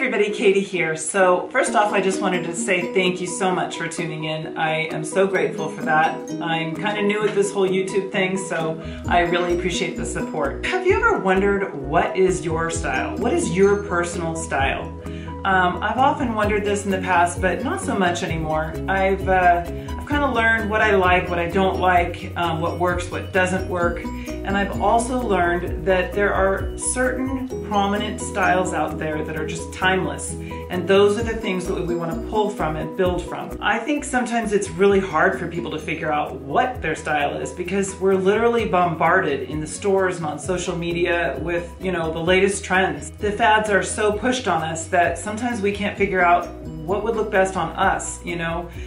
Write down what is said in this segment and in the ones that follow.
everybody, Katie here. So first off, I just wanted to say thank you so much for tuning in. I am so grateful for that. I'm kind of new at this whole YouTube thing, so I really appreciate the support. Have you ever wondered what is your style? What is your personal style? I've often wondered this in the past, but not so much anymore. I've kind of learned what I like, what I don't like, what works, what doesn't work. And I've also learned that there are certain prominent styles out there that are just timeless. And those are the things that we want to pull from and build from. I think sometimes it's really hard for people to figure out what their style is because we're literally bombarded in the stores and on social media with, the latest trends. The fads are so pushed on us that sometimes we can't figure out what would look best on us,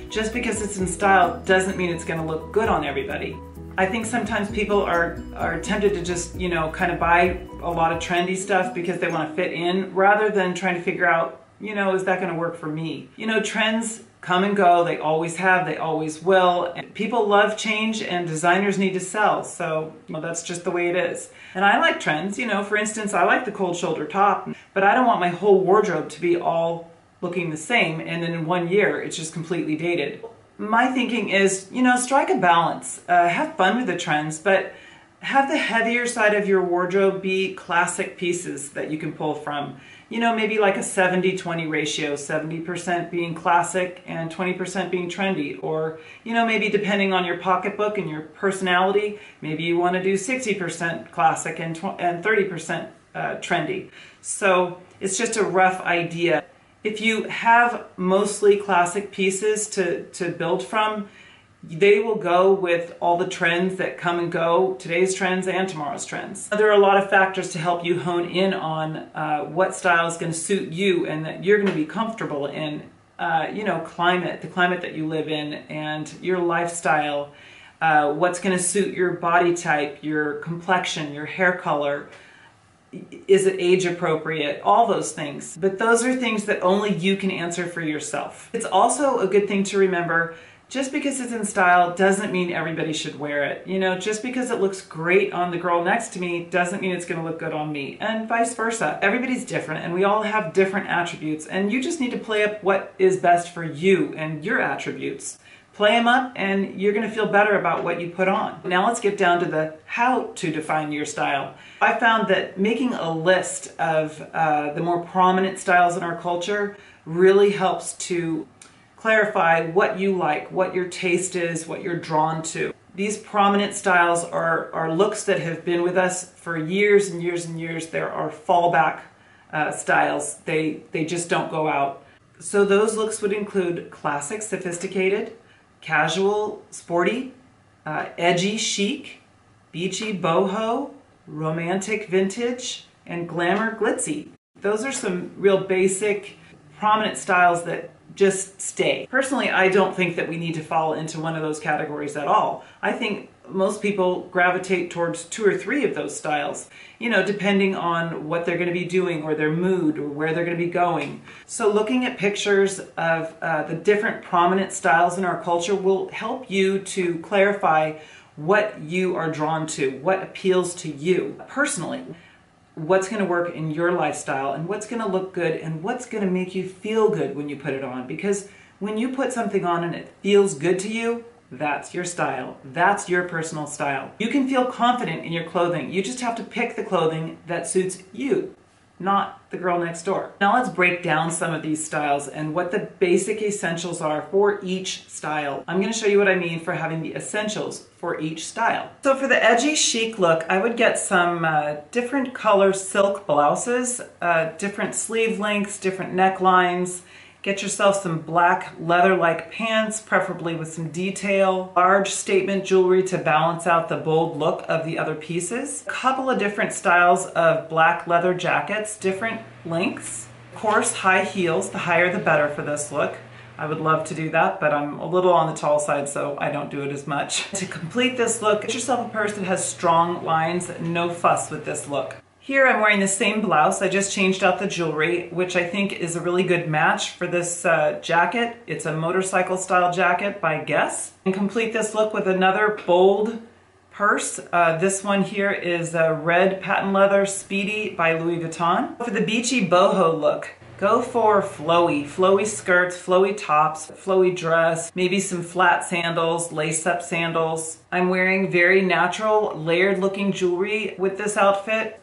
Just because it's in style doesn't mean it's going to look good on everybody. I think sometimes people are tempted to just, kind of buy a lot of trendy stuff because they want to fit in rather than trying to figure out, is that going to work for me? Trends come and go. They always have, they always will. And people love change and designers need to sell. So, that's just the way it is. And I like trends, for instance, I like the cold shoulder top, but I don't want my whole wardrobe to be all looking the same and then in 1 year it's just completely dated. My thinking is, strike a balance. Have fun with the trends, but have the heavier side of your wardrobe be classic pieces that you can pull from. Maybe like a 70-20 ratio, 70% being classic and 20% being trendy. Or, maybe depending on your pocketbook and your personality, maybe you want to do 60% classic and 30% trendy. So it's just a rough idea. If you have mostly classic pieces to build from, they will go with all the trends that come and go, today's trends and tomorrow's trends. There are a lot of factors to help you hone in on what style is going to suit you and that you're going to be comfortable in, climate, the climate that you live in and your lifestyle, what's going to suit your body type, your complexion, your hair color. Is it age appropriate? All those things. But those are things that only you can answer for yourself. It's also a good thing to remember, just because it's in style doesn't mean everybody should wear it. Just because it looks great on the girl next to me doesn't mean it's going to look good on me, and vice versa. Everybody's different and we all have different attributes, and you just need to play up what is best for you and your attributes. Play them up and you're going to feel better about what you put on. Now let's get down to the how to define your style. I found that making a list of the more prominent styles in our culture really helps to clarify what you like, what your taste is, what you're drawn to. These prominent styles are looks that have been with us for years and years and years. There are fallback styles. They just don't go out. So those looks would include classic, sophisticated, casual, sporty, edgy, chic, beachy, boho, romantic, vintage, and glamour, glitzy. Those are some real basic, prominent styles that just stay. Personally, I don't think that we need to fall into one of those categories at all. I think most people gravitate towards 2 or 3 of those styles, depending on what they're going to be doing or their mood or where they're going to be going. So looking at pictures of the different prominent styles in our culture will help you to clarify what you are drawn to, what appeals to you personally, what's going to work in your lifestyle and what's going to look good and what's going to make you feel good when you put it on. Because when you put something on and it feels good to you, that's your style. That's your personal style. You can feel confident in your clothing. You just have to pick the clothing that suits you, not the girl next door. Now let's break down some of these styles and what the basic essentials are for each style. I'm going to show you what I mean for having the essentials for each style. So for the edgy chic look, I would get some different color silk blouses, different sleeve lengths, different necklines. Get yourself some black leather-like pants, preferably with some detail. Large statement jewelry to balance out the bold look of the other pieces. A couple of different styles of black leather jackets, different lengths. Of course, high heels, the higher the better for this look. I would love to do that, but I'm a little on the tall side, so I don't do it as much. To complete this look, get yourself a purse that has strong lines, no fuss with this look. Here I'm wearing the same blouse. I just changed out the jewelry, which I think is a really good match for this jacket. It's a motorcycle style jacket by Guess. And complete this look with another bold purse. This one here is a red patent leather Speedy by Louis Vuitton. For the beachy boho look, Go for flowy skirts, flowy tops, flowy dress, maybe some flat sandals, lace-up sandals. I'm wearing very natural, layered looking jewelry with this outfit.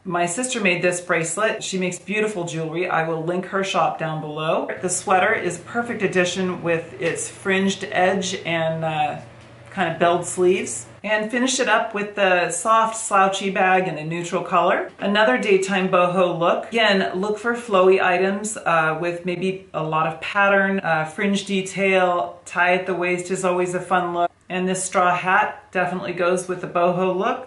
My sister made this bracelet. She makes beautiful jewelry. I will link her shop down below. The sweater is a perfect addition with its fringed edge and kind of belled sleeves. And finish it up with the soft slouchy bag in a neutral color. Another daytime boho look. Again, look for flowy items with maybe a lot of pattern, fringe detail. Tie at the waist is always a fun look. And this straw hat definitely goes with the boho look.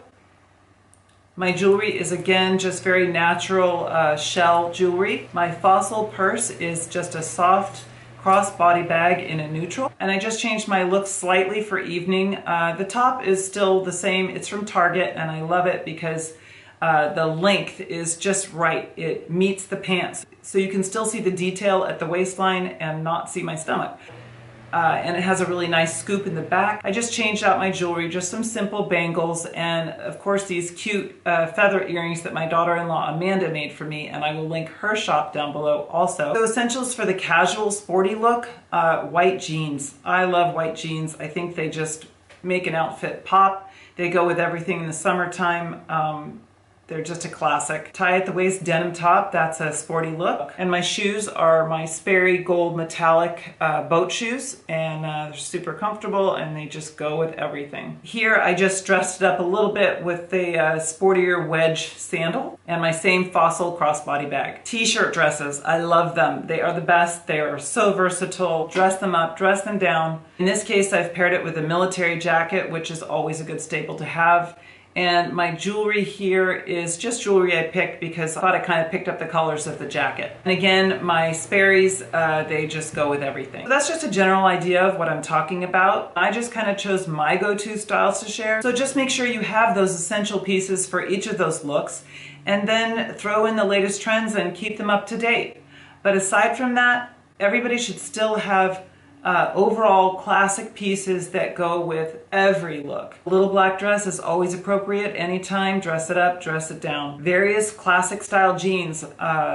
My jewelry is again just very natural shell jewelry. My fossil purse is just a soft crossbody bag in a neutral, and I just changed my look slightly for evening. The top is still the same. It's from Target, and I love it because the length is just right. It meets the pants, so you can still see the detail at the waistline and not see my stomach. And it has a really nice scoop in the back. I just changed out my jewelry, just some simple bangles, and of course these cute feather earrings that my daughter-in-law Amanda made for me, and I will link her shop down below also. So essentials for the casual sporty look, white jeans. I love white jeans. I think they just make an outfit pop. They go with everything in the summertime. They're just a classic. Tie at the waist denim top, that's a sporty look. And my shoes are my Sperry gold metallic boat shoes, and they're super comfortable and they just go with everything. Here I just dressed it up a little bit with the sportier wedge sandal and my same fossil crossbody bag. T-shirt dresses, I love them. They are the best. They are so versatile. Dress them up, dress them down. In this case I've paired it with a military jacket, which is always a good staple to have. And my jewelry here is just jewelry I picked because I thought I kind of picked up the colors of the jacket. And again, my Sperry's, they just go with everything. So that's just a general idea of what I'm talking about. I just kind of chose my go-to styles to share. So just make sure you have those essential pieces for each of those looks, and then throw in the latest trends and keep them up to date. But aside from that, everybody should still have overall classic pieces that go with every look. A little black dress is always appropriate anytime. Dress it up, dress it down. Various classic style jeans,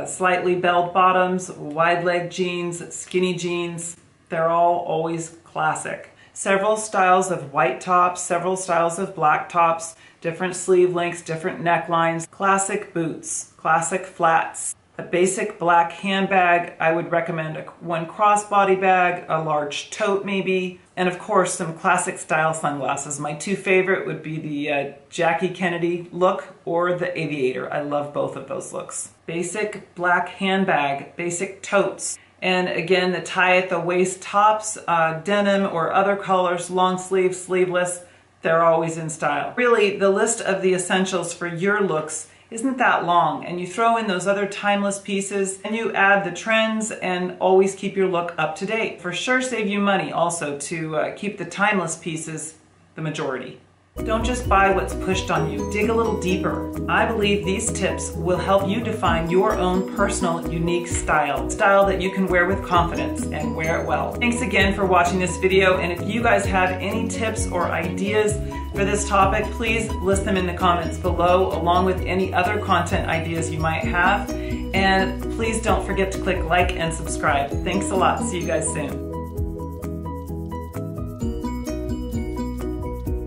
slightly belled bottoms, wide leg jeans, skinny jeans, they're all always classic. Several styles of white tops, several styles of black tops, different sleeve lengths, different necklines, classic boots, classic flats. A basic black handbag, I would recommend one crossbody bag, a large tote maybe, and of course some classic style sunglasses. My two favorite would be the Jackie Kennedy look or the Aviator. I love both of those looks. Basic black handbag, basic totes, and again the tie at the waist tops, denim or other colors, long sleeve, sleeveless, they're always in style. Really, the list of the essentials for your looks isn't that long, and you throw in those other timeless pieces and you add the trends and always keep your look up to date. For sure save you money also to keep the timeless pieces the majority. Don't just buy what's pushed on you. Dig a little deeper. I believe these tips will help you define your own personal, unique style. Style that you can wear with confidence and wear it well. Thanks again for watching this video, and if you guys have any tips or ideas for this topic, please list them in the comments below, along with any other content ideas you might have. And please don't forget to click like and subscribe. Thanks a lot. See you guys soon.